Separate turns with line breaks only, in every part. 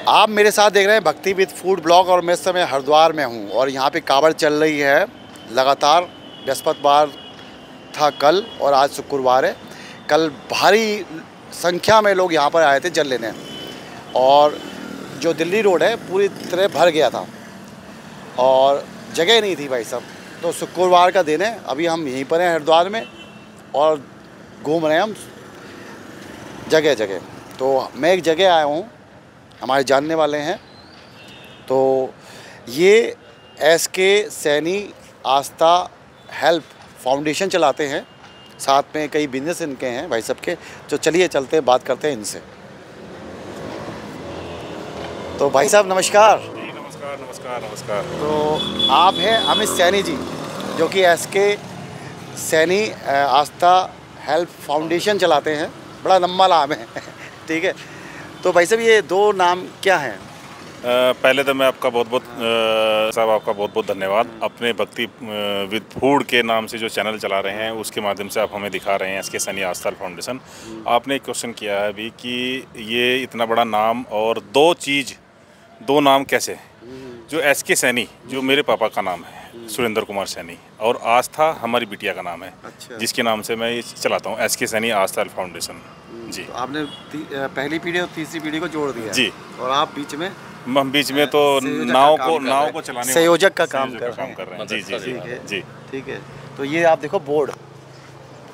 आप मेरे साथ देख रहे हैं भक्ति विद फूड ब्लॉग और मैं इस समय हरिद्वार में हूं और यहां पे कावड़ चल रही है लगातार। बृहस्पतिवार था कल और आज शुक्रवार है। कल भारी संख्या में लोग यहां पर आए थे जल लेने और जो दिल्ली रोड है पूरी तरह भर गया था और जगह नहीं थी भाई साहब। तो शुक्रवार का दिन है, अभी हम यहीं पर हैं हरिद्वार में और घूम रहे हैं हम जगह जगह। तो मैं एक जगह आया हूँ, हमारे जानने वाले हैं। तो ये SK सैनी आस्था हेल्प फाउंडेशन चलाते हैं, साथ में कई बिजनेस इनके हैं भाई साहब के। तो चलिए चलते हैं, बात करते हैं इनसे। तो भाई साहब नमस्कार।
नमस्कार नमस्कार नमस्कार।
तो आप हैं अमित सैनी जी, जो कि SK सैनी आस्था हेल्प फाउंडेशन चलाते हैं। बड़ा लंबा नाम है ठीक है। तो भाई साहब ये दो नाम क्या हैं?
पहले तो मैं आपका बहुत बहुत धन्यवाद। अपने भक्ति विद फूड के नाम से जो चैनल चला रहे हैं उसके माध्यम से आप हमें दिखा रहे हैं SK सैनी आस्था फाउंडेशन। आपने एक क्वेश्चन किया है अभी कि ये इतना बड़ा नाम और दो नाम कैसे? जो SK सैनी जो मेरे पापा का नाम है सुरेंद्र कुमार सैनी, और आस्था हमारी बिटिया का नाम है। अच्छा। जिसके नाम से मैं ये चलाता हूँ SK सैनी आस्था फाउंडेशन जी।
तो आपने पहली पीढ़ी और तीसरी पीढ़ी को जोड़ दिया जी। और आप बीच में
तो नाव को चलाने
संयोजक का काम कर
रहे हैं जी जी जी
ठीक है। तो ये आप देखो बोर्ड,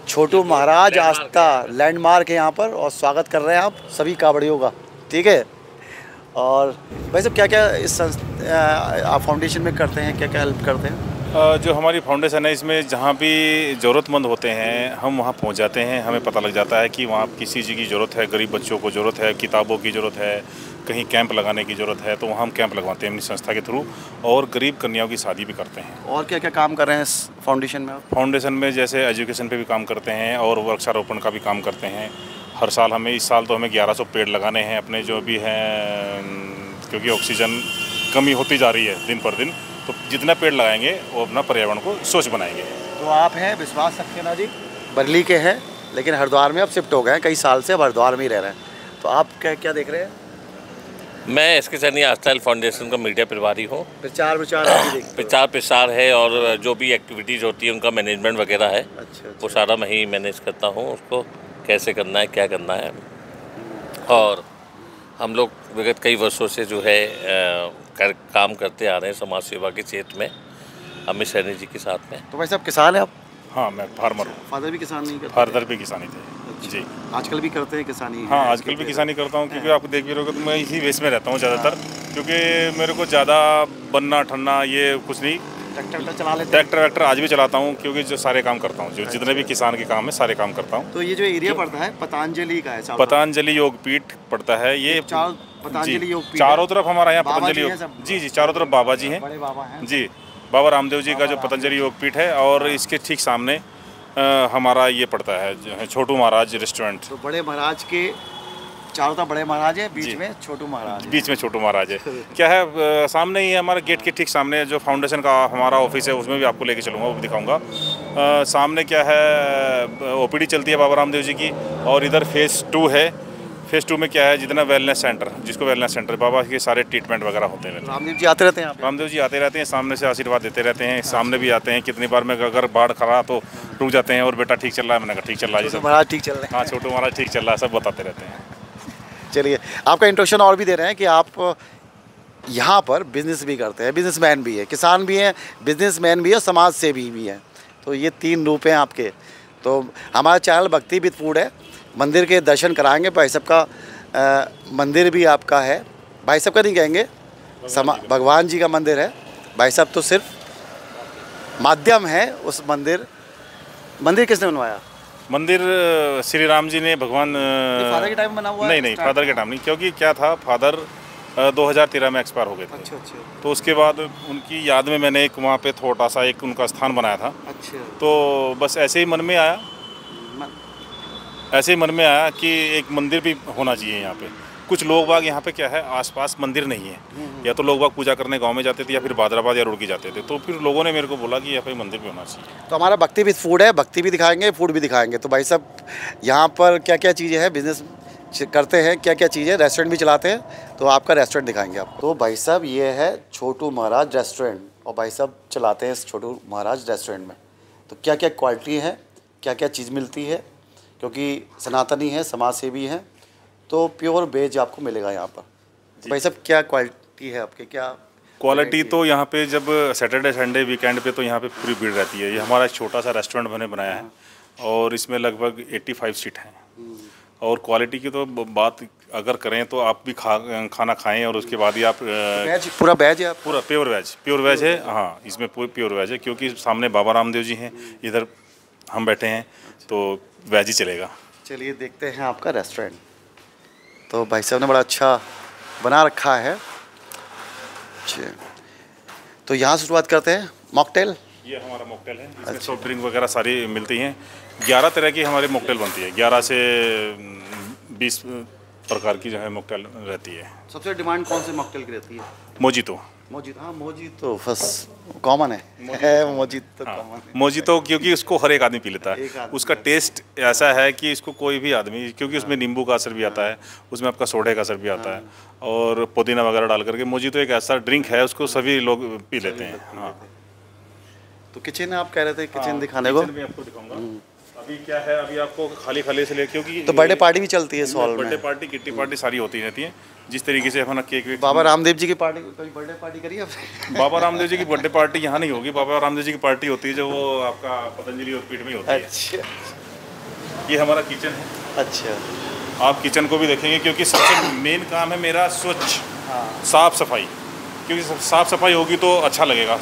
छोटू महाराज आस्था लैंडमार्क है यहाँ पर और स्वागत कर रहे हैं आप सभी कावड़ियों का, ठीक है। और भाई साहब क्या क्या इस आप फाउंडेशन में करते हैं, क्या क्या हेल्प करते हैं?
जो हमारी फाउंडेशन है इसमें जहाँ भी ज़रूरतमंद होते हैं हम वहाँ पहुँच जाते हैं। हमें पता लग जाता है कि वहाँ किसी चीज़ की ज़रूरत है, गरीब बच्चों को ज़रूरत है, किताबों की ज़रूरत है, कहीं कैंप लगाने की ज़रूरत है, तो वहाँ हम कैंप लगवाते हैं अपनी संस्था के थ्रू, और गरीब कन्याओं की शादी भी करते हैं।
और क्या क्या काम कर रहे हैं इस फाउंडेशन में?
फाउंडेशन में जैसे एजुकेशन पे भी काम करते हैं और वृक्षारोपण का भी काम करते हैं। हर साल इस साल तो हमें 1100 पेड़ लगाने हैं अपने जो भी हैं, क्योंकि ऑक्सीजन कमी होती जा रही है दिन पर दिन। तो जितना पेड़ लगाएंगे वो अपना पर्यावरण को स्वच्छ बनाएंगे।
तो आप हैं, विश्वास रखिए ना जी, बरली के हैं लेकिन हरिद्वार में अब शिफ्ट हो गए हैं, कई साल से अब हरिद्वार में ही रह रहे हैं। तो आप क्या देख रहे हैं?
मैं SK सैनी आस्था फाउंडेशन का मीडिया प्रभारी हूँ।
प्रचार
प्रसार है और जो भी एक्टिविटीज़ होती है उनका मैनेजमेंट वगैरह है।
अच्छा।
वो सारा मैं ही मैनेज करता हूँ, उसको कैसे करना है, क्या करना है। और हम लोग विगत कई वर्षों से जो है काम करते आ रहे हैं समाज सेवा के क्षेत्र में अमित सैनी जी के साथ में।
तो भाई साहब किसान हैं आप?
हाँ, मैं फार्मर हूँ।
फादर भी किसान नहीं करते?
फादर भी किसानी थे।
अच्छा।
जी।
आजकल भी करते हैं किसानी?
हाँ, आजकल भी किसानी करता हूँ, क्योंकि आप देख भी रहोगे तो मैं इसी वेश में रहता हूँ ज़्यादातर, क्योंकि मेरे को ज़्यादा बनना ठन्ना ये कुछ नहीं।
ट्रैक्टर चला लेते?
ट्रैक्टर आज भी चलाता हूँ, क्योंकि जो सारे काम करता हूँ, जो जितने भी किसान के काम है सारे काम करता हूँ।
तो ये जो एरिया पड़ता है पतंजलि का है?
पतंजलि योगपीठ पड़ता है ये।
पतंजलि योगपीठ
चारों तरफ हमारा यहाँ पतंजलि जी चारों तरफ बाबा जी हैं।
बड़े बाबा हैं
जी, बाबा रामदेव जी का जो पतंजलि योगपीठ है, और इसके ठीक सामने हमारा ये पड़ता है छोटू महाराज रेस्टोरेंट।
तो बड़े महाराज के चारों तरफ बड़े महाराज है, बीच में छोटू महाराज है। क्या है, सामने ही हमारे गेट के ठीक सामने जो फाउंडेशन का हमारा ऑफिस है, उसमें भी आपको लेके चलूँगा, वो भी दिखाऊंगा। सामने क्या है, OPD चलती है बाबा रामदेव जी की, और इधर फेज़ 2 है। फेज़ 2 में क्या है, जितना वेलनेस सेंटर, जिसको वेलनेस सेंटर, बाबा के सारे ट्रीटमेंट वगैरह होते हैं। रामदेव जी आते रहते हैं?
रामदेव जी आते रहते हैं, सामने से आशीर्वाद देते रहते हैं। सामने भी आते हैं, कितनी बार में अगर बाढ़ खड़ा तो रुक जाते हैं, और बेटा ठीक चल रहा है, मैंने कहा ठीक चल रहा है जी,
महाराज ठीक चल रहे हैं।
हाँ, छोटू महाराज ठीक चल रहा है, सब बताते रहते हैं।
चलिए, आपका इंट्रोडक्शन और भी दे रहे हैं कि आप यहाँ पर बिजनेस भी करते हैं, बिजनेसमैन भी है, किसान भी हैं, बिजनेसमैन भी है, समाज सेवी भी हैं। तो ये 3 रूप हैं आपके। तो हमारा चैनल भक्ति विद फूड है, मंदिर के दर्शन कराएंगे। भाई साहब का मंदिर भी आपका है, भाई साहब का नहीं कहेंगे, भगवान जी का मंदिर है। भाई साहब तो सिर्फ माध्यम है उस मंदिर किसने बनवाया?
मंदिर श्री राम जी ने, भगवान
फादर के टाइम बना हुआ है?
नहीं, फादर के टाइम नहीं, क्योंकि क्या था, फादर 2013 में एक्सपायर हो गए थे।
अच्छा।
तो उसके बाद उनकी याद में मैंने एक वहाँ पे छोटा सा एक उनका स्थान बनाया था।
अच्छा।
तो बस ऐसे ही मन में आया कि एक मंदिर भी होना चाहिए यहाँ पे। कुछ लोग बाग यहाँ पे क्या है, आसपास मंदिर नहीं है, या तो लोग बाग पूजा करने गांव में जाते थे, या फिर बादराबाद या रुड़की जाते थे। तो फिर लोगों ने मेरे को बोला कि यहाँ पे मंदिर भी होना चाहिए।
तो हमारा भक्ति विद फूड है, भक्ति भी दिखाएंगे, फूड भी दिखाएंगे। तो भाई साहब यहाँ पर क्या क्या चीज़ें हैं, बिजनेस करते हैं क्या क्या चीज़ें, रेस्टोरेंट भी चलाते हैं, तो आपका रेस्टोरेंट दिखाएंगे आपको। तो भाई साहब ये है छोटू महाराज रेस्टोरेंट, और भाई साहब चलाते हैं इस छोटू महाराज रेस्टोरेंट में। तो क्या क्या क्वालिटी है, क्या क्या चीज़ मिलती है, क्योंकि सनातनी है, समाज सेवी है, तो प्योर वेज आपको मिलेगा यहाँ पर। तो भाई साहब क्या क्वालिटी है आपके, क्या
क्वालिटी? तो यहाँ पे जब सैटरडे संडे वीकेंड पे तो यहाँ पे पूरी भीड़ रहती है। ये हमारा एक छोटा सा रेस्टोरेंट मैंने बनाया है और इसमें लगभग 85 सीट हैं। और क्वालिटी की तो बात अगर करें तो आप भी खाना खाएं और उसके बाद ही आप
वेज, पूरा वेज है आप?
पूरा प्योर वेज है। हाँ, इसमें प्योर वेज है, क्योंकि सामने बाबा रामदेव जी हैं, इधर हम बैठे हैं, तो वेज ही चलेगा।
चलिए देखते हैं आपका रेस्टोरेंट। तो भाई साहब ने बड़ा अच्छा बना रखा है। अच्छा, तो यहाँ से शुरुआत करते हैं। मॉकटेल,
ये हमारा मॉकटेल है, इसमें सॉफ्ट ड्रिंक वगैरह सारी मिलती हैं। 11 तरह की हमारी मॉकटेल बनती है, 11 से 20 प्रकार की जो है मॉकटेल रहती है।
सबसे डिमांड कौन से मॉकटेल की रहती है?
मोजितो।
मोजितो, हाँ मोजितो फर्स्ट कॉमन है। मोजितो
हाँ,
कॉमन है।
मोजितो क्योंकि उसको हर एक आदमी पी लेता है।
आदमी
उसका टेस्ट ऐसा है कि इसको कोई भी आदमी, क्योंकि उसमें नींबू का असर भी आता है, उसमें आपका सोडे का असर भी आता है, और पुदीना वगैरह डाल करके मोजितो एक ऐसा ड्रिंक है, उसको सभी लोग पी लेते हैं। हाँ,
तो किचन आप कह रहे थे, किचन दिखाने को?
किचन भी आपको दिखाऊंगा। अभी क्या है, अभी आपको खाली इसलिए क्योंकि
तो बर्थडे पार्टी भी चलती है इस हॉल में?
बर्थडे पार्टी, किट्टी पार्टी सारी होती रहती है। जिस तरीके से अपना केक वेक,
बाबा रामदेव जी की पार्टी, कोई बर्थडे पार्टी करी आपने?
बाबा रामदेव जी की बर्थडे पार्टी यहाँ नहीं होगी। बाबा रामदेव जी की पार्टी होती है जो वो आपका पतंजलि और पीठ में होती है।
अच्छा,
ये हमारा किचन है।
अच्छा,
आप किचन को भी देखेंगे, क्योंकि सबसे मेन काम है मेरा स्वच्छ, साफ सफाई। क्योंकि साफ सफाई होगी तो अच्छा लगेगा,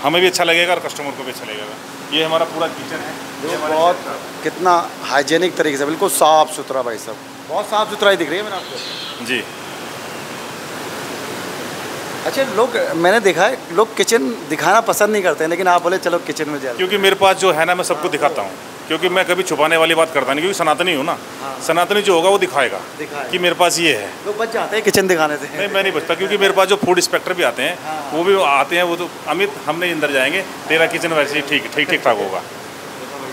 हमें भी अच्छा लगेगा और कस्टमर को भी अच्छा लगेगा। ये हमारा पूरा किचन है।
ये बहुत कितना हाइजेनिक तरीके से, बिल्कुल साफ सुथरा भाई साहब, बहुत साफ सुथरा ही दिख रही है मैंने आपको।
जी।
अच्छा, लोग, मैंने देखा है लोग किचन दिखाना पसंद नहीं करते हैं, लेकिन आप बोले चलो किचन में जाए।
क्योंकि मेरे पास जो है ना, मैं सबको दिखाता हूँ, क्योंकि मैं कभी छुपाने वाली बात करता नहीं, क्योंकि सनातनी हूँ ना। सनातनी जो होगा वो दिखाएगा कि मेरे पास ये है।
लोग बच जाते हैं किचन दिखाने से।
नहीं, मैं नहीं बचता, क्योंकि मेरे पास जो फूड इंस्पेक्टर भी आते हैं, वो भी आते हैं। वो तो अमित, हमने अंदर जाएंगे, तेरा किचन वैसे ही ठीक ठाक होगा।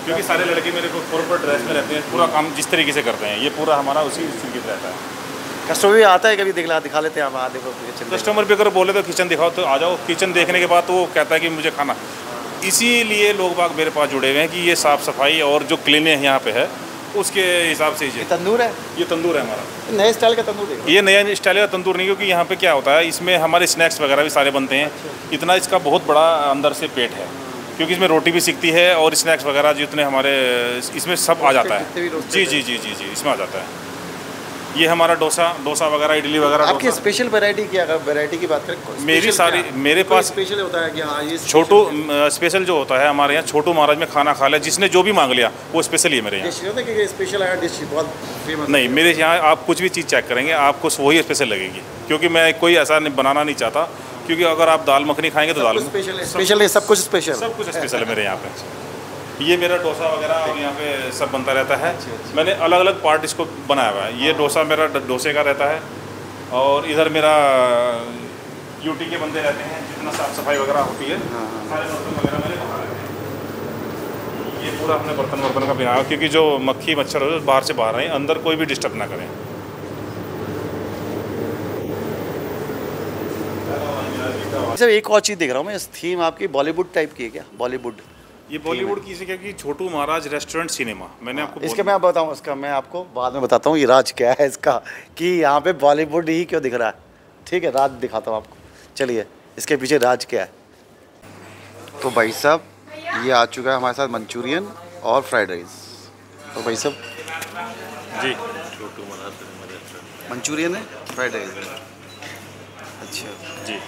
क्योंकि सारे लड़के मेरे को प्रॉपर ड्रेस में रहते हैं, पूरा काम जिस तरीके से करते हैं, ये पूरा हमारा उसी तरीके से रहता है।
कस्टमर भी आता है कभी, दिखा लेते हैं आप, हाँ देखो किचन।
कस्टमर भी अगर बोले तो किचन दिखाओ, तो आ जाओ। किचन देखने के बाद तो वो कहता है कि मुझे खाना। इसीलिए लोग बाग मेरे पास जुड़े हुए हैं कि ये साफ़ सफाई और जो क्लीनिंग यहाँ पे है उसके हिसाब से। ये
तंदूर है,
ये तंदूर है हमारा,
नए स्टाइल का तंदूर है।
ये नया स्टाइल का तंदूर नहीं, क्योंकि यहाँ पे क्या होता है, इसमें हमारे स्नैक्स वगैरह भी सारे बनते हैं। इतना इसका बहुत बड़ा अंदर से पेट है, क्योंकि इसमें रोटी भी सीखती है और स्नैक्स वगैरह जितने हमारे इसमें सब आ जाता है। जी, इसमें आ जाता है। ये हमारा डोसा वगैरह, इडली वगैरह।
आपकी स्पेशल वैरायटी क्या, अगर वैरायटी की बात करें?
मेरी सारी, मेरे पास
स्पेशल होता है कि हाँ ये
छोटू स्पेशल जो होता है हमारे यहाँ, छोटू महाराज में खाना खा लिया, जिसने जो भी मांग लिया वो स्पेशल ही है मेरे यहाँ।
स्पेशल है डिश, बहुत फेमस
नहीं, मेरे यहाँ आप कुछ भी चीज़ चेक करेंगे आपको वही स्पेशल लगेगी, क्योंकि मैं कोई ऐसा बनाना नहीं चाहता। क्योंकि अगर आप दाल मखनी खाएंगे तो दाल
स्पेशल है, सब कुछ स्पेशल
है मेरे यहाँ पे। ये मेरा डोसा वगैरह और यहाँ पे सब बनता रहता है। मैंने अलग अलग पार्ट इसको बनाया हुआ है। ये डोसा मेरा डोसे का रहता है, और इधर मेरा यूटी के बंदे रहते हैं, जितना साफ़ सफाई वगैरह होती है, सारे बर्तन वगैरह मैंने बाहर रखे हैं। ये पूरा हमने बर्तन का बनाया, क्योंकि जो मक्खी मच्छर हो बाहर से बाहर आए, अंदर कोई भी डिस्टर्ब ना करें।
सर एक और चीज़ देख रहा हूँ मैं, इस थीम आपकी बॉलीवुड टाइप की है क्या? बॉलीवुड,
ये बॉलीवुड की क्या कि छोटू महाराज रेस्टोरेंट सिनेमा, मैंने आपको
इसका मैं बताऊँ, इसका मैं आपको बाद में बताता हूँ ये राज क्या है इसका, कि यहाँ पे बॉलीवुड ही क्यों दिख रहा है। ठीक है, राज दिखाता हूँ आपको। चलिए, इसके पीछे राज क्या है। तो भाई साहब ये आ चुका है हमारे साथ मंचूरियन और फ्राइड राइस। तो भाई साहब
जी,
छोटू महाराज
मंचूरियन है, फ्राइड राइस है। अच्छा
जी,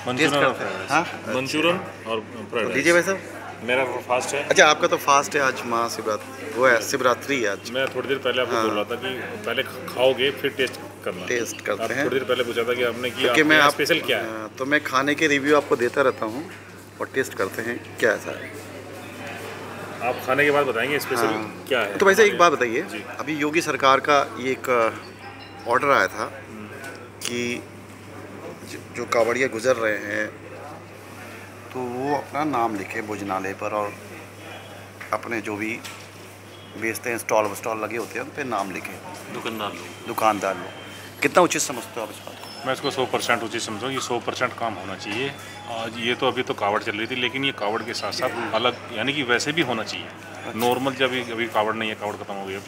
मंचूरियन
और फ्राइड राइस
लीजिए भाई साहब।
मेरा फास्ट है।
अच्छा, आपका तो फास्ट है, आज महाशिवरात्रि, वो है शिवरात्रि है आज।
मैं थोड़ी देर पहले आपको बोल रहा था कि पहले खाओगे फिर टेस्ट करना।
टेस्ट करते हैं।
थोड़ी देर पहले पूछा था कि आपने कि
क्योंकि मैं
स्पेशल क्या है,
तो मैं खाने के रिव्यू आपको देता रहता हूँ और टेस्ट करते हैं क्या ऐसा है।
आप खाने के बाद बताएंगे स्पेशल क्या है।
तो वैसे एक बात बताइए, अभी योगी सरकार का ये एक ऑर्डर आया था कि जो कांवड़िया गुजर रहे हैं तो वो अपना नाम लिखे भोजनालय पर, और अपने जो भी बेचते हैं स्टॉल लगे होते हैं उन पर नाम लिखे। दुकानदार लोग। कितना उचित समझते हो आप इस बात को?
मैं इसको 100% उचित समझूँ। ये 100% काम होना चाहिए। आज ये तो अभी तो कावड़ चल रही थी, लेकिन ये कावड़ के साथ साथ अलग, यानी कि वैसे भी होना चाहिए। नॉर्मल जब अभी कावड़ नहीं है, कावड़ खत्म हो गई अब,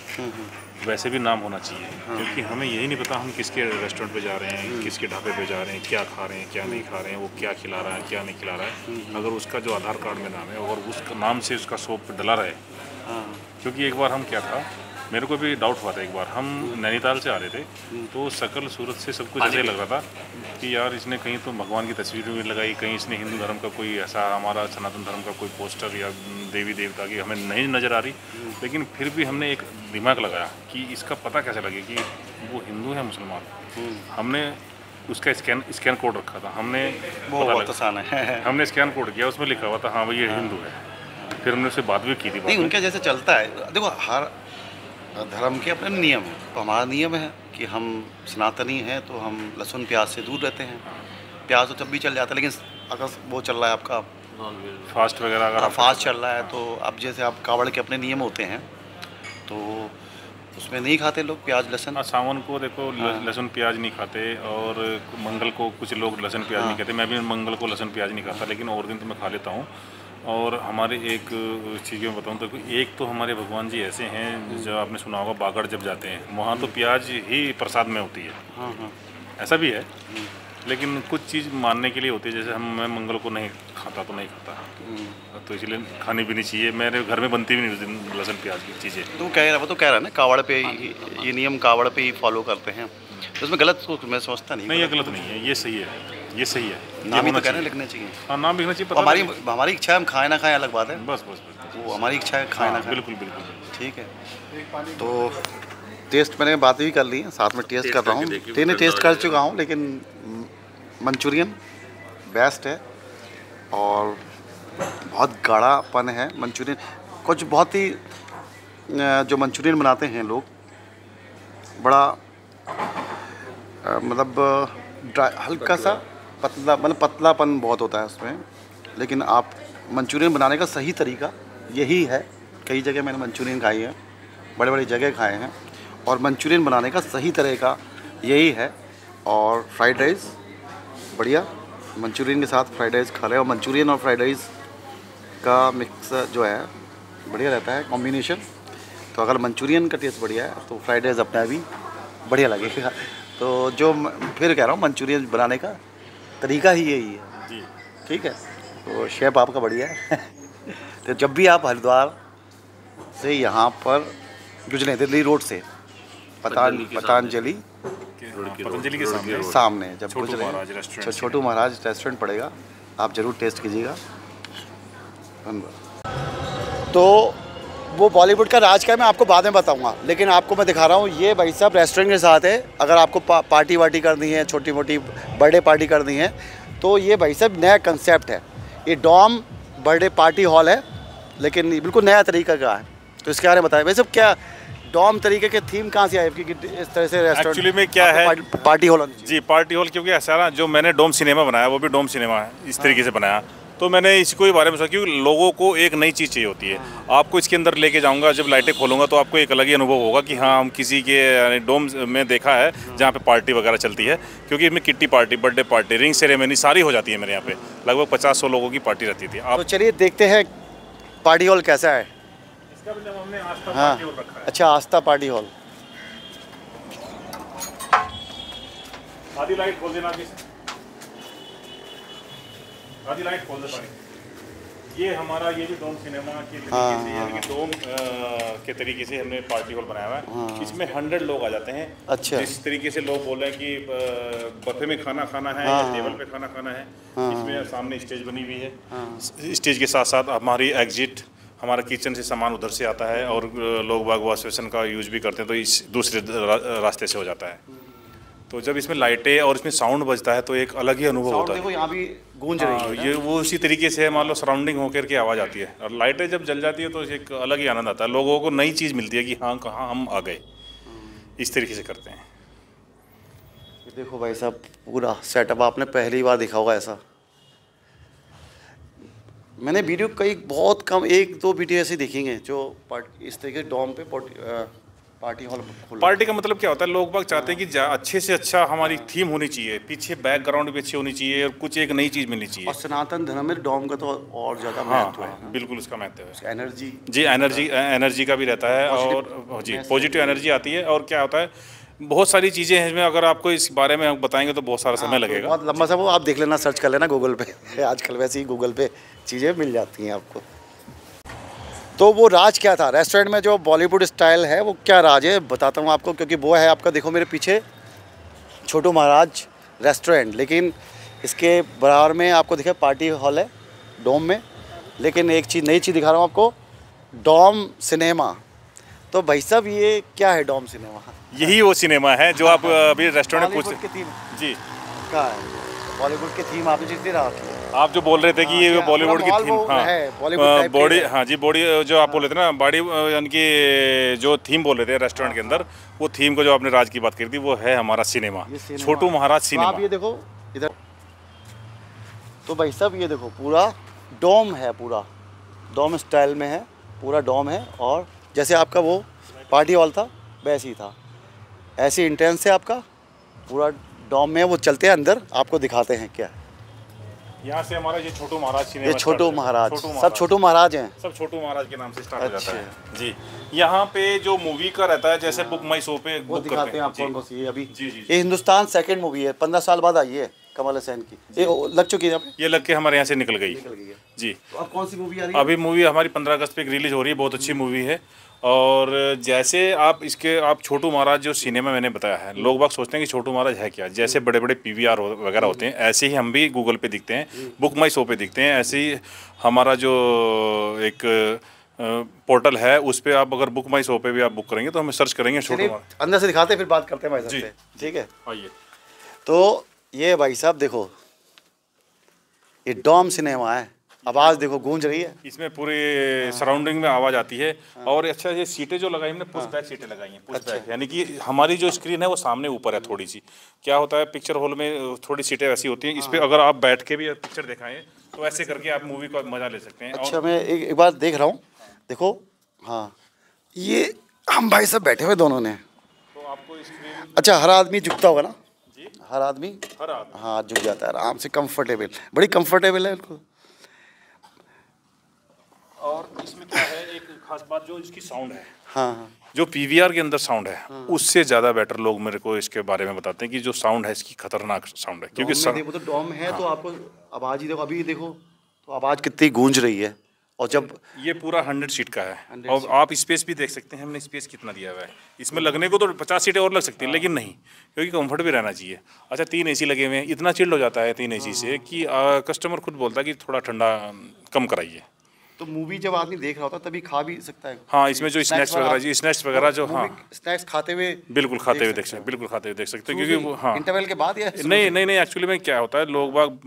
वैसे भी नाम होना चाहिए। क्योंकि हमें यही नहीं पता हम किसके रेस्टोरेंट पे जा रहे हैं, किसके ढाबे पे जा रहे हैं, क्या खा रहे हैं, क्या नहीं खा रहे हैं, वो क्या खिला रहा है, क्या नहीं खिला रहा है। अगर उसका जो आधार कार्ड में नाम है और उस नाम से उसका शॉप डला रहे। क्योंकि एक बार हम क्या था, मेरे को भी डाउट हुआ था। एक बार हम नैनीताल से आ रहे थे, तो शकल सूरत से सब कुछ ऐसे लग रहा था कि यार इसने कहीं तो भगवान की तस्वीर भी लगाई, कहीं इसने हिंदू धर्म का कोई ऐसा, हमारा सनातन धर्म का कोई पोस्टर या देवी देवता की हमें नहीं नज़र आ रही। लेकिन फिर भी हमने एक दिमाग लगाया कि इसका पता कैसे लगे कि वो हिंदू है मुसलमान। हमने उसका स्कैन कोड रखा था, हमने हमने स्कैन कोड किया, उसमें लिखा हुआ था हाँ भाई ये हिंदू है। फिर हमने उससे बात भी की थी।
नहीं, उनके जैसे चलता है। देखो, हर धर्म के अपने नियम है। तो हमारा नियम है कि हम सनातनी हैं तो हम लहसुन प्याज से दूर रहते हैं। प्याज तो तब भी चल जाता है, लेकिन अगर वो चल रहा है आपका
फास्ट वगैरह, अगर
फास्ट चल रहा है तो अब जैसे आप कावड़ के अपने नियम होते हैं तो उसमें नहीं खाते लोग प्याज लहसुन।
सावन को देखो लहसुन प्याज नहीं खाते, और मंगल को कुछ लोग लहसुन प्याज नहीं खाते। मैं भी मंगल को लहसुन प्याज नहीं खाता, लेकिन और दिन तो मैं खा लेता हूँ। और हमारे एक चीज़ में बताऊँ तो एक तो हमारे भगवान जी ऐसे हैं, जो आपने सुना होगा बागड़ जब जाते हैं वहाँ तो प्याज ही प्रसाद में होती है। ऐसा भी है, लेकिन कुछ चीज़ मानने के लिए होती है। जैसे मैं मंगल को नहीं खाता तो नहीं खाता, तो इसलिए खानी भी नहीं चाहिए। मेरे घर में बनती भी नहीं उस दिन लहसुन प्याज की चीज़ें।
तो वो कह रहा है ना कावड़ पे ये नियम कावड़ पे ही फॉलो करते हैं, तो उसमें गलत तो मैं समझता नहीं।
ये गलत नहीं है, ये सही है, ये सही है।
नाम ही तो कहने लिखने चाहिए।
हाँ, नाम लिखना चाहिए।
हमारी इच्छा है, हम खाएं ना खाएं अलग बात है।
बस
वो हमारी इच्छा है, खाएं ना खाएं।
बिल्कुल बिल्कुल
ठीक है। तो टेस्ट मैंने बात भी कर ली है, साथ में टेस्ट कर रहा हूँ। तीनों टेस्ट कर चुका हूँ, लेकिन मंचूरियन बेस्ट है और बहुत गाढ़ापन है मंचूरियन। कुछ बहुत ही जो मंचूरियन बनाते हैं लोग, बड़ा मतलब हल्का सा पतला, मतलब पतलापन बहुत होता है उसमें। लेकिन आप मंचूरियन बनाने का सही तरीका यही है। कई जगह मैंने मंचूरियन खाई है, बड़े बड़ी जगह खाए हैं, और मंचूरियन बनाने का सही तरीका यही है। और फ्राइड राइस बढ़िया, मंचूरियन के साथ फ्राइड राइस खा लें, और मंचूरियन और फ्राइड राइस का मिक्स जो है बढ़िया रहता है कॉम्बिनेशन। तो अगर मंचूरियन का टेस्ट बढ़िया है तो फ्राइड राइस अपना भी बढ़िया लगेगा। तो जो फिर कह रहा हूँ, मंचूरियन बनाने का तरीका ही यही है जी। ठीक है, तो शेफ आपका बढ़िया है। तो जब भी आप हरिद्वार से यहाँ पर गुजरे, दिल्ली रोड से पतंजलि के सामने जब गुजरे, छोटू महाराज रेस्टोरेंट पड़ेगा, आप ज़रूर टेस्ट कीजिएगा। तो वो बॉलीवुड का राज क्या है मैं आपको बाद में बताऊंगा, लेकिन आपको मैं दिखा रहा हूँ। ये भाई साहब रेस्टोरेंट के साथ है। अगर आपको पार्टी वार्टी करनी है, छोटी मोटी बर्थडे पार्टी करनी है, तो ये भाई साहब नया कंसेप्ट है। ये डॉम बर्थडे पार्टी हॉल है, लेकिन बिल्कुल नया तरीका का है। तो इसके बारे में बताएं भाई साहब, क्या डॉम तरीके के थीम कहाँ से आए कि इस तरह से रेस्टोरेंट?
एक्चुअली में क्या है,
पार्टी हॉल
जी, पार्टी हॉल। क्योंकि ऐसा ना, जो मैंने डोम सिनेमा बनाया वो भी डोम सिनेमा है, इस तरीके से बनाया। तो मैंने इसको ही बारे में सोचा, क्योंकि लोगों को एक नई चीज़ चाहिए होती है। आपको इसके अंदर लेके जाऊंगा, जब लाइटें खोलूंगा तो आपको एक अलग ही अनुभव होगा कि हाँ, हम किसी के डोम में देखा है जहाँ पे पार्टी वगैरह चलती है। क्योंकि इसमें kitty party, birthday party, ring ceremony सारी हो जाती है। मेरे यहाँ पे लगभग 50-100 लोगों की पार्टी रहती थी।
तो चलिए देखते हैं पार्टी हॉल कैसा है।
इसका मतलब हमने आस्था
हाँ,
पार्टी हॉल रखा है।
अच्छा, आस्था पार्टी हॉल।
आधी लाइट खोल देना, आधी लाइट खोल दे पानी। ये हमारा ये भी डोम सिनेमा के तरीके से, यानी कि डोम के तरीके से हमने पार्टी हॉल बनाया हुआ है। इसमें 100 लोग आ जाते हैं।
अच्छा।
जिस तरीके से लोग बोल रहे हैं कि बफे में खाना खाना है या टेबल पे खाना खाना है, इसमें सामने स्टेज बनी हुई है। स्टेज के साथ साथ हमारी एग्जिट, हमारा किचन से सामान उधर से आता है, और लोग बाग वॉश बेसिन का यूज़ भी करते हैं, तो इस दूसरे रास्ते से हो जाता है। तो जब इसमें लाइटें और इसमें साउंड बजता है तो एक अलग ही अनुभव होता है।
देखो यहाँ भी गूंज रही है।
ये वो उसी तरीके से मान लो सराउंडिंग होकर के आवाज़ आती है, और लाइटें जब जल जाती है तो एक अलग ही आनंद आता है। लोगों को नई चीज़ मिलती है कि हाँ, कहाँ हम आ गए। इस तरीके से करते हैं।
देखो भाई साहब, पूरा सेटअप आपने पहली बार देखा होगा ऐसा। मैंने वीडियो कई बहुत कम 1-2 वीडियो ऐसे देखेंगे जो इस तरीके डॉम पे पार्टी हॉल खोल।
पार्टी का मतलब क्या होता है, लोग बाग चाहते हैं कि अच्छे से अच्छा हमारी थीम होनी चाहिए, पीछे बैकग्राउंड भी अच्छी होनी चाहिए और कुछ एक नई चीज़ मिलनी चाहिए।
और सनातन धर्म में डोम का तो और ज़्यादा
हाँ
महत्व है।
हाँ, बिल्कुल उसका महत्व है।
एनर्जी,
जी एनर्जी का भी रहता है और जी पॉजिटिव एनर्जी आती है। और क्या होता है, बहुत सारी चीज़ें हैं इसमें, अगर आपको इस बारे में बताएंगे तो बहुत सारा समय लगेगा।
बहुत लंबा सा वो आप देख लेना, सर्च कर लेना गूगल पे। आजकल वैसे ही गूगल पे चीज़ें मिल जाती हैं आपको। तो वो राज क्या था रेस्टोरेंट में, जो बॉलीवुड स्टाइल है वो क्या राज है बताता हूँ आपको, क्योंकि वो है आपका, देखो मेरे पीछे छोटू महाराज रेस्टोरेंट, लेकिन इसके बराबर में आपको दिखे पार्टी हॉल है डोम में। लेकिन एक चीज़, नई चीज़ दिखा रहा हूँ आपको, डोम सिनेमा। तो भाई साहब ये क्या है डोम सिनेमा?
यही वो सिनेमा है जो आप अभी रेस्टोरेंट में
बॉलीवुड की थीम
जी
क्या है? बॉलीवुड की थीम आपने जितनी रखी है,
आप जो बोल रहे थे कि ये बॉलीवुड की थीम, हाँ बॉडी, हाँ जी बॉडी जो आप बोल रहे थे ना, बॉडी यानी कि जो थीम बोल रहे थे रेस्टोरेंट के अंदर, वो थीम को जो आपने राज की बात करी थी वो है हमारा सिनेमा, छोटू महाराज सिनेमा।
आप ये देखो इधर, तो भाई साहब ये देखो पूरा डोम है, पूरा डोम स्टाइल में है, पूरा डोम है। और जैसे आपका वो पार्टी हॉल था वैसे ही था, ऐसी इंटेंस है आपका पूरा डोम में। वो चलते हैं अंदर, आपको दिखाते हैं क्या है।
यहाँ से हमारा ये छोटू महाराज सिनेमा,
ये छोटू महाराज, सब छोटू महाराज हैं,
सब छोटू महाराज के नाम से स्टार्ट हो जाता है जी। यहाँ पे जो मूवी का रहता है, जैसे बुक माई शो पे
वो दिखाते हैं आपको कौन सी है अभी।
जी जी,
ये हिंदुस्तान सेकंड मूवी है, 15 साल बाद आई है, कमल हसैन की। ये लग चुकी है,
ये लग के हमारे यहाँ से निकल गई जी।
तो अब कौन सी मूवी आ रही है?
अभी मूवी हमारी 15 अगस्त पे रिलीज हो रही है, बहुत अच्छी मूवी है। और जैसे आप छोटू महाराज जो सिनेमा मैंने बताया है, लोग बाग सोचते हैं कि छोटू महाराज है क्या, जैसे बड़े बड़े PVR वगैरह होते हैं, ऐसे ही हम भी गूगल पे दिखते हैं, बुक माई शो पे दिखते हैं। ऐसे ही हमारा जो एक पोर्टल है, उस पर आप अगर बुक माई शो पे भी आप बुक करेंगे तो हमें सर्च करेंगे छोटू महाराज।
अंदर से दिखाते हैं, फिर बात करते हैं भाई साहब से, ठीक है?
आइए।
तो ये भाई साहब देखो, ये डोम सिनेमा है, आवाज़ देखो गूंज रही है,
इसमें पूरे सराउंडिंग में आवाज़ आती है। और अच्छा, ये सीटें जो लगाई हमने पुश बैक सीटें लगाई हैं, पुश बैक, यानी कि हमारी जो स्क्रीन है वो सामने ऊपर है थोड़ी सी। क्या होता है पिक्चर हॉल में थोड़ी सीटें वैसी होती हैं, इस पर अगर आप बैठ के भी पिक्चर दिखाएं तो ऐसे करके आप मूवी का मजा ले सकते हैं।
अच्छा मैं एक बार देख रहा हूँ, देखो हाँ, ये हम भाई साहब बैठे हुए दोनों ने,
तो आपको स्क्रीन,
अच्छा हर आदमी झुकता होगा ना?
जी
हर आदमी
हाँ
झुक जाता है आराम से, कंफर्टेबल, बड़ी कंफर्टेबल है बिल्कुल।
और इसमें क्या है, एक खास बात जो इसकी साउंड है,
हाँ
जो PVR के अंदर साउंड है उससे ज़्यादा बेटर लोग मेरे को इसके बारे में बताते हैं कि जो साउंड है इसकी खतरनाक साउंड है, क्योंकि
देखो तो डोम है तो आपको आवाज़ ही देखो, अभी देखो तो आवाज़ कितनी गूंज रही है। और जब
ये पूरा 100 सीट का है, और आप स्पेस भी देख सकते हैं हमने स्पेस कितना दिया हुआ है। इसमें लगने को तो 50 सीटें और लग सकती हैं, लेकिन नहीं, क्योंकि कंफर्ट भी रहना चाहिए। अच्छा 3 AC लगे हुए हैं, इतना चिल्ड हो जाता है 3 AC से कि कस्टमर खुद बोलता है कि थोड़ा ठंडा कम कराइए।
तो मूवी जब आदमी देख रहा होता है तभी खा भी सकता है।
हाँ, इसमें जो स्नैक्स वगैरह जो, हाँ
स्नैक्स खाते हुए,
बिल्कुल खाते हुए देख सकते हैं, बिल्कुल खाते हुए देख सकते हैं, क्योंकि वो हाँ
इंटरवल के बाद या
नहीं एक्चुअली में क्या होता है, लोग बाग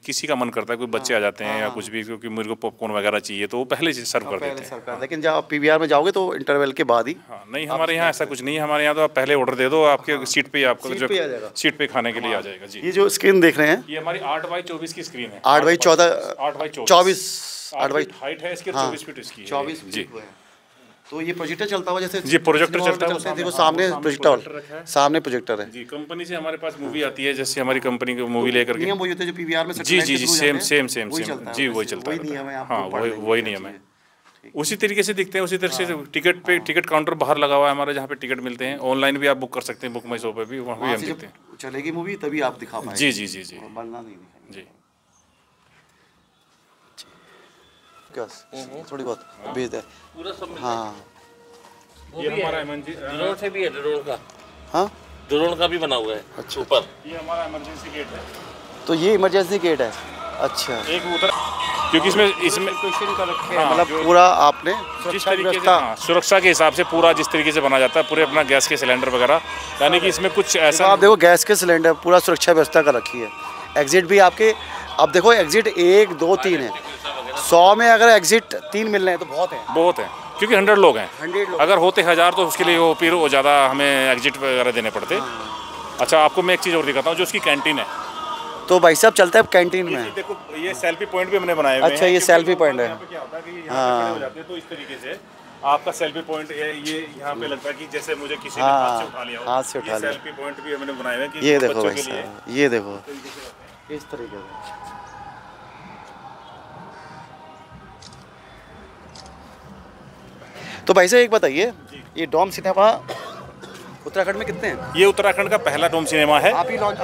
किसी का मन करता है, कोई बच्चे आ जाते हैं या कुछ भी, क्योंकि मेरे को पॉपकॉर्न वगैरह चाहिए तो वो पहले से सर्व कर देते हैं।
लेकिन जब आप PVR में जाओगे तो इंटरवल के बाद ही।
हाँ नहीं, हमारे यहाँ ऐसा कुछ नहीं है, हमारे यहाँ तो आप पहले ऑर्डर दे दो, आपके सीट पे आपको जो सीट पे खाने के लिए आ जाएगा जी।
ये जो स्क्रीन देख रहे हैं,
ये हमारी 8x24 की स्क्रीन है,
8x14,
8x24
8x
हाइट है इसकी, 24 फीट इसकी है
24
जी।
तो ये प्रोजेक्टर चलता हुआ जैसे
जी, प्रोजेक्टर चलता है,
देखो सामने प्रोजेक्टर, सामने प्रोजेक्टर है
जी। कंपनी से हमारे पास मूवी आती है, जैसे हमारी कंपनी की मूवी लेकर के,
नियम वही होते हैं जो PVR में
जी सेम जी वही चलता है। हाँ वही नियम है, उसी तरीके से दिखते हैं, उसी तरीके से टिकट काउंटर बाहर लगा हुआ है हमारा, जहाँ पे टिकट मिलते हैं। ऑनलाइन भी आप बुक कर सकते हैं, बुक माई शो पे भी, वहाँ भी हम दिखते हैं।
चलेगी मूवी तभी आप दिखा पाएंगे।
जी जी जी जी
बनना नहीं दिखाएंगे
जी।
थोड़ी बहुत भेज दे
पूरा सब मिल
हाँ।
ये हमारा इमरजेंसी
ड्रोन से भी है, ड्रोन का,
हाँ
ड्रोन का भी बना हुआ है
अच्छा
ऊपर।
ये हमारा इमरजेंसी गेट है,
तो ये इमरजेंसी गेट है। अच्छा
एक उधर, क्योंकि इसमें
मतलब पूरा आपने
जिस तरीके से सुरक्षा के हिसाब से पूरा जिस तरीके से बना जाता है, पूरे अपना गैस के सिलेंडर वगैरह, यानी कि इसमें कुछ ऐसा
आप देखो गैस के सिलेंडर पूरा सुरक्षा व्यवस्था का रखी है। एग्जिट भी आपके, अब देखो एग्जिट 1 2 3 है, 100 में अगर एग्जिट 3 मिल रहे हैं तो बहुत है, क्योंकि 100 लोग हैं। 100 लोग
अगर होते 1000 तो उसके लिए वो फिर वो ज़्यादा हमें एग्जिट वगैरह देने पड़ते। अच्छा आपको मैं एक चीज़ और दिखाता हूँ, जो उसकी कैंटीन है,
तो भाई साहब चलता है कैंटीन में।
देखो ये सेल्फी पॉइंट भी हमने बनाए हुए हैं।
अच्छा ये सेल्फी पॉइंट है,
क्या होता है कि यहाँ पे खड़े हो जाते हैं तो इस तरीके से आपका सेल्फी पॉइंट ये यहाँ पे लगता है कि जैसे मुझे किसी ने
हाँ,
हाथ से उठा लिया हो,
हाथ से उठा
ये
लिया।
सेल्फी पॉइंट भी हमने बनाए हुए हैं कि
ये देखो
बच्चों
भाई
के लिए
साहब, ये देखो
तरीके से रखते हैं।
इस तरीके से। तो भाई साहब एक बताइए, ये डॉम सिनेमा उत्तराखंड में कितने हैं?
ये उत्तराखंड का पहला डोम सिनेमा है।
आप ही लॉन्च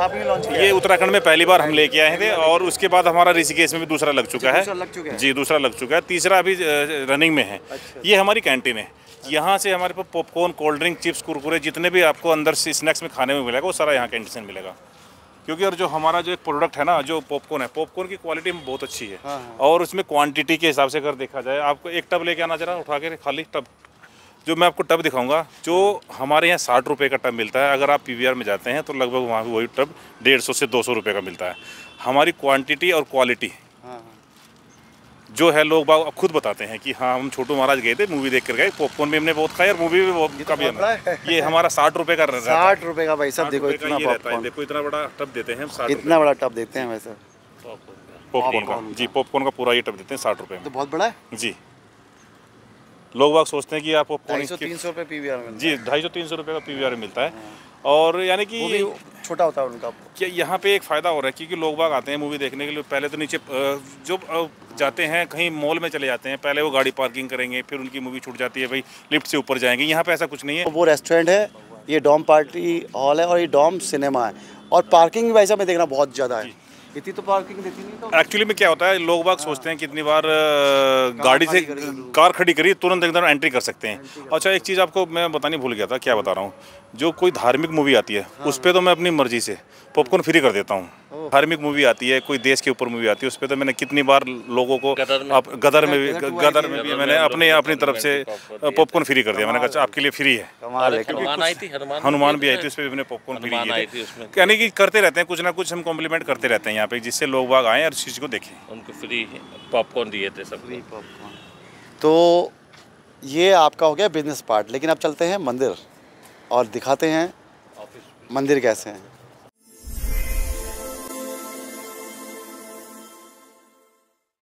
किया
ये
है?
उत्तराखंड में पहली बार हम लेके आए थे और उसके बाद हमारा ऋषिकेश में भी दूसरा लग चुका है।
दूसरा लग चुका है?
जी, दूसरा लग चुका है, तीसरा अभी रनिंग में है।
अच्छा।
ये हमारी कैंटीन है। यहाँ से हमारे पास popcorn, cold drink, chips, Kurkure जितने भी आपको अंदर से स्नैक्स में खाने में मिलेगा वो सारा यहाँ कैंटीन से मिलेगा। क्योंकि और जो हमारा जो एक प्रोडक्ट है ना, जो पॉपकॉर्न है, पॉपकॉर्न की क्वालिटी बहुत अच्छी है।
हाँ।
और उसमें क्वांटिटी के हिसाब से अगर देखा जाए, आपको एक टब लेके आना जरा उठा के, खाली टब। जो मैं आपको टब दिखाऊंगा, जो हमारे यहाँ 60 रुपये का टब मिलता है, अगर आप PVR में जाते हैं तो लगभग वहाँ वही टब 150 से 200 रुपये का मिलता है। हमारी क्वांटिटी और क्वालिटी
हाँ।
जो है, लोग बाग खुद बताते हैं कि हाँ, हम छोटू महाराज गए थे, मूवी देख कर गए, पॉपकॉर्न भी हमने बहुत खाया और मूवी भी बहुत काफ़ी है। ये हमारा 60 रुपये का रहता है।
60 रुपये का भाई साहब, देखो इतना
ये रहता है।
पॉपकॉर्न,
देखो इतना बड़ा टब देते हैं हम, 60
इतना बड़ा टब देते हैं वैसे।
पॉपकॉर्न का। जी, पॉपकॉर्न का पूरा ये टब देते हैं 60 रुपये में।
तो बहुत बड़ा है।
जी, लोग बाग सोचते हैं कि आप पॉपकॉर्न
250-300 रुपये PVR में।
जी 250-300 रुपये का PVR में मिलता है। और यानी कि
वो भी छोटा होता है उनका।
क्या यहाँ पे एक फ़ायदा हो रहा है, क्योंकि लोग बाग आते हैं मूवी देखने के लिए, पहले तो नीचे जो जाते हैं कहीं मॉल में चले जाते हैं, पहले वो गाड़ी पार्किंग करेंगे, फिर उनकी मूवी छूट जाती है, भाई लिफ्ट से ऊपर जाएंगे। यहाँ पे ऐसा कुछ नहीं है।
वो रेस्टोरेंट है, ये डॉम पार्टी हॉल है और ये डॉम सिनेमा है। और पार्किंग भी भाई साहब मैं देखना बहुत ज़्यादा है, इतनी तो पार्किंग देती नहीं। तो
एक्चुअली में क्या होता है, लोग बाग सोचते हैं कितनी बार गाड़ी से कार खड़ी करी तुरंत एकदम एंट्री कर सकते हैं। अच्छा, एक चीज़ आपको मैं बतानी भूल गया था, क्या बता रहा हूँ, जो कोई धार्मिक मूवी आती है उस पर तो मैं अपनी मर्जी से पॉपकॉर्न फ्री कर देता हूँ। धार्मिक मूवी आती है, कोई देश के ऊपर मूवी आती है, उस पर तो मैंने कितनी बार लोगों को गदर में भी मैंने अपनी तरफ से पॉपकॉर्न फ्री कर दिया। मैंने कहा आपके लिए फ्री है।
कमाल है।
हनुमान भी आई थी, उस पर भी पॉपकॉर्न फ्री किए थे। यानी कि करते रहते हैं कुछ ना कुछ, हम कॉम्प्लीमेंट करते रहते हैं यहाँ पे, जिससे लोग बाग आए और इस चीज़ को देखें।
उनको फ्री पॉपकॉर्न दिए थे सब।
Free popcorn. तो ये आपका हो गया बिजनेस पार्ट, लेकिन अब चलते हैं मंदिर और दिखाते हैं मंदिर कैसे हैं।